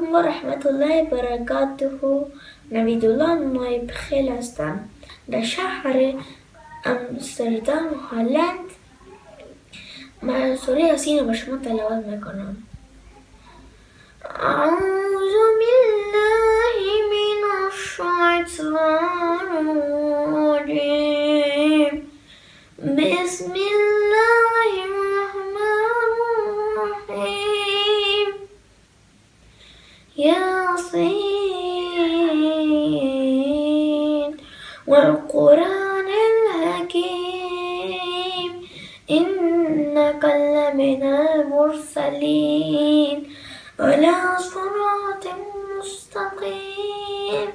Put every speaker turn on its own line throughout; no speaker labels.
علیکم و رحمت الله برکاته. نویدالله نایب خیل هستم. در شهر امستردام هلند. من سوره یاسین با شما تلاوت میکنم. اعوذ بالله من الشیطان الرجیم. بسم الله الرحمن الرحیم. ياسين والقرآن الحكيم إنك لمن المرسلين على صراط مستقيم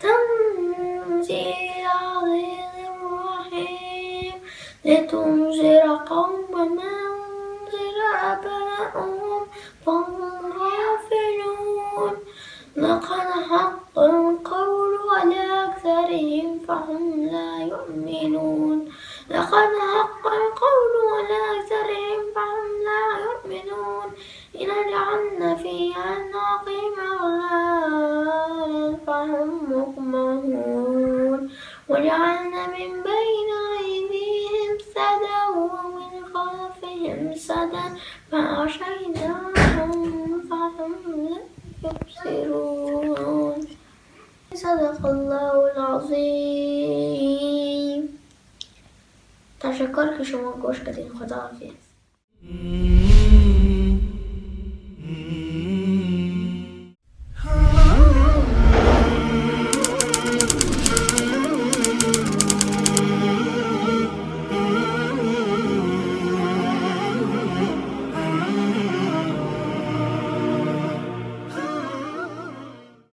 تنزيل العزيز الرحيم لتنذر قوما ما أنذر آباؤهم فهم غافلون لقد حق القول على أكثرهم فهم لا يؤمنون لقد حق القول على أكثرهم فهم لا يؤمنون إن جعلنا في أعناقهم أغلالا فهم مقمحون وجعلنا من بين أيديهم سدا ومن خلفهم سدا فأغشيناهم فهم لا يبصرون. صدق الله العظیم. تشکر که شما گوش کردین. خدا حافظ.